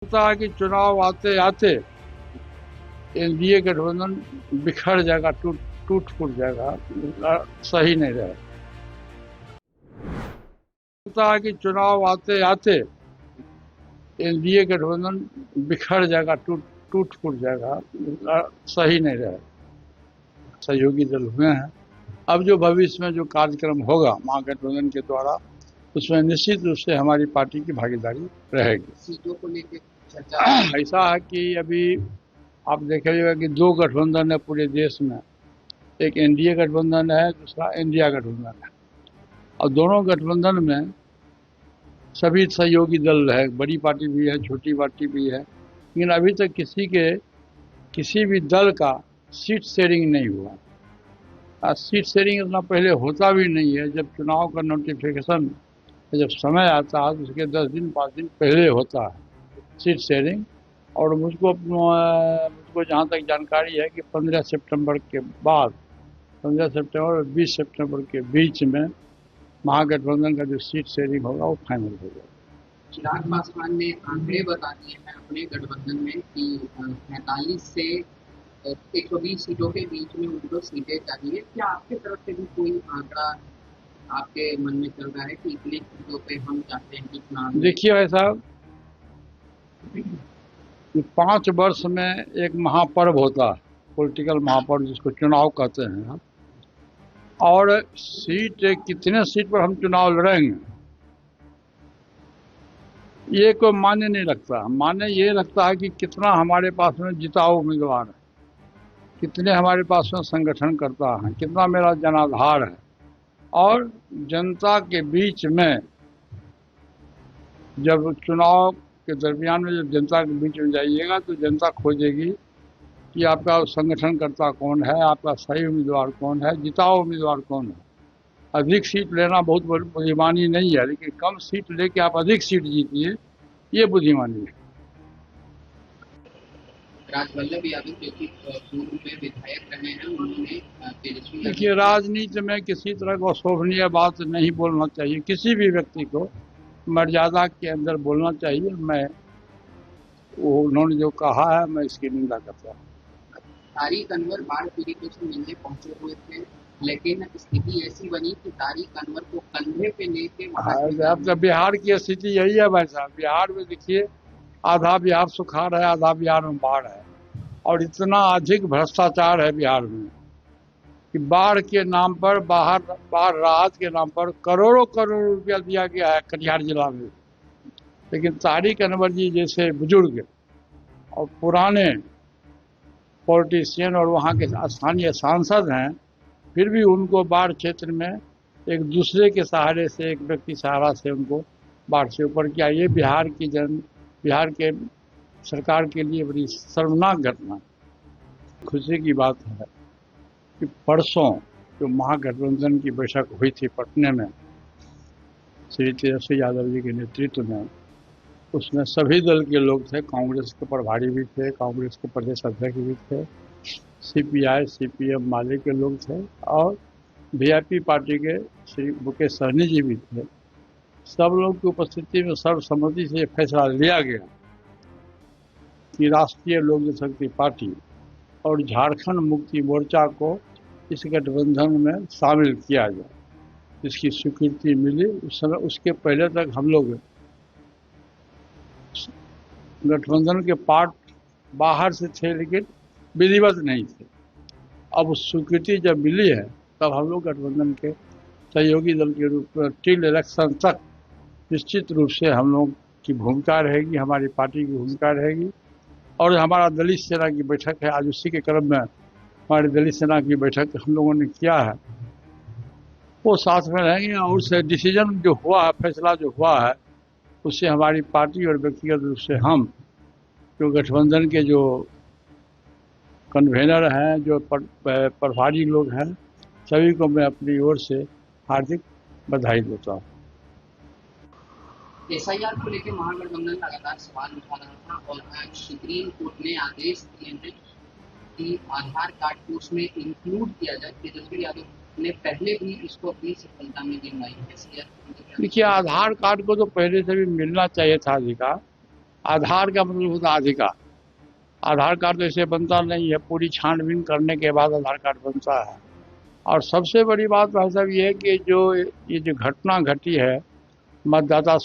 लगता है कि चुनाव आते आते एनडीए गठबंधन बिखर जाएगा, टूट टूट फूट जाएगा, सही नहीं रहेगा। लगता है कि चुनाव आते आते एनडीए गठबंधन बिखर जाएगा, टूट टूट फूट जाएगा, सही नहीं रहेगा। सहयोगी दल हुए हैं। अब जो भविष्य में जो कार्यक्रम होगा महागठबंधन के द्वारा, उसमें निश्चित रूप से हमारी पार्टी की भागीदारी रहेगी। सीटों को लेकर चर्चा ऐसा है कि अभी आप देखिएगा कि दो गठबंधन है पूरे देश में। एक एनडीए गठबंधन है, दूसरा इंडिया गठबंधन है। और दोनों गठबंधन में सभी सहयोगी दल है, बड़ी पार्टी भी है, छोटी पार्टी भी है, लेकिन अभी तक किसी भी दल का सीट शेयरिंग नहीं हुआ। सीट शेयरिंग इतना पहले होता भी नहीं है। जब चुनाव का नोटिफिकेशन जब समय आता है तो उसके 10 दिन 5 दिन पहले होता है सीट शेयरिंग। और मुझको जहाँ तक जानकारी है कि 15 सितंबर के बाद, 15 सितंबर और 20 सितंबर के बीच में महागठबंधन का जो सीट शेयरिंग होगा वो फाइनल हो जाएगा। चिराग पासवान ने आंकड़े बता दिए हैं अपने गठबंधन में कि 45 से 120 सीटों के बीच में उनको सीटें चाहिए। क्या आपकी तरफ से भी कोई आंकड़ा आपके मन में चल रहा है कि इतने सीटों पे हम चाहते हैं कि चुनाव? देखिए ऐसा 5 वर्ष में एक महापर्व होता है, पॉलिटिकल महापर्व जिसको चुनाव कहते हैं। और कितने सीट पर हम चुनाव लड़ेंगे ये कोई मान्य नहीं लगता। मान्य ये लगता है कि कितना हमारे पास में जिताऊ उम्मीदवार है, कितने हमारे पास में संगठन करता है, कितना मेरा जनाधार है। और जनता के बीच में जब चुनाव के दरमियान में जब जनता के बीच में जाइएगा तो जनता खोजेगी कि आपका संगठन करता कौन है, आपका सही उम्मीदवार कौन है, जिताऊ उम्मीदवार कौन है। अधिक सीट लेना बहुत बुद्धिमानी नहीं है, लेकिन कम सीट लेके आप अधिक सीट जीतिए, ये बुद्धिमानी है। राजवल्लभ यादव जो कि पूर्व में विधायक रहे हैं, उन्होंने तेजस्वी देखिए राजनीति में किसी तरह का अशोभनीय बात नहीं बोलना चाहिए। किसी भी व्यक्ति को मर्यादा के अंदर बोलना चाहिए। उन्होंने जो कहा है मैं इसकी निंदा करता हूँ। तारिक अनवर बाढ़ पीड़ितों से मिलने पहुंचे हुए थे, लेकिन स्थिति ऐसी बनी कि तारिक अनवर को कंधे पे लेके अब तो बिहार की स्थिति यही है भाई साहब। बिहार में देखिए आधा बिहार सुखाड़ है, आधा बिहार में बाढ़ है। और इतना अधिक भ्रष्टाचार है बिहार में कि बाढ़ के नाम पर, बाढ़ राहत के नाम पर करोड़ों करोड़ रुपया दिया गया है कटिहार जिला में। लेकिन तारिक अनवर जी जैसे बुजुर्ग और पुराने पॉलिटिशियन और वहाँ के स्थानीय सांसद हैं, फिर भी उनको बाढ़ क्षेत्र में एक दूसरे के सहारे से, एक व्यक्ति सहारा से उनको बाढ़ से ऊपर किया। ये बिहार के सरकार के लिए बड़ी शर्मनाक घटना। खुशी की बात है कि परसों जो महागठबंधन की बैठक हुई थी पटने में श्री तेजस्वी यादव जी के नेतृत्व में, उसमें सभी दल के लोग थे। कांग्रेस के प्रभारी भी थे, कांग्रेस के प्रदेश अध्यक्ष भी थे, सीपीआई सीपीएम माले के लोग थे, और वीआईपी पार्टी के श्री मुकेश सहनी जी भी थे। सब लोग की उपस्थिति में सर्वसम्मति से फैसला लिया गया कि राष्ट्रीय लोक जनशक्ति पार्टी और झारखंड मुक्ति मोर्चा को इस गठबंधन में शामिल किया जाए। इसकी स्वीकृति मिली। उस समय, उसके पहले तक हम लोग गठबंधन के पार्ट बाहर से थे, लेकिन विधिवत नहीं थे। अब स्वीकृति जब मिली है तब हम लोग गठबंधन के सहयोगी दल के रूप में टिल इलेक्शन तक निश्चित रूप से हम लोग की भूमिका रहेगी, हमारी पार्टी की भूमिका रहेगी। और हमारा दलित सेना की बैठक है, आज उसी के क्रम में हमारी दलित सेना की बैठक हम लोगों ने किया है, वो साथ में रहेंगे। और उस डिसीजन जो हुआ है, फैसला जो हुआ है, उससे हमारी पार्टी और व्यक्तिगत रूप से हम जो गठबंधन के जो कन्वेनर हैं, जो प्रभारी लोग हैं, सभी को मैं अपनी ओर से हार्दिक बधाई देता हूँ। एसआईआर को लेकर महागठबंधन लगातार सवाल उठा रहा था और आज सुप्रीम कोर्ट ने आदेश दिए हैं कि आधार कार्ड को उसमें इंक्लूड किया जाए। तेजस्वी यादव ने पहले भी इसको अपनी सफलता में गिनवाई है। देखिए आधार कार्ड को तो पहले से भी मिलना चाहिए था अधिकार, आधार का मतलब होता है अधिकार। आधार कार्ड तो ऐसे बनता नहीं है, पूरी छानबीन करने के बाद आधार कार्ड बनता है। और सबसे बड़ी बात भाई साहब ये है कि जो ये जो घटना घटी है मतदाता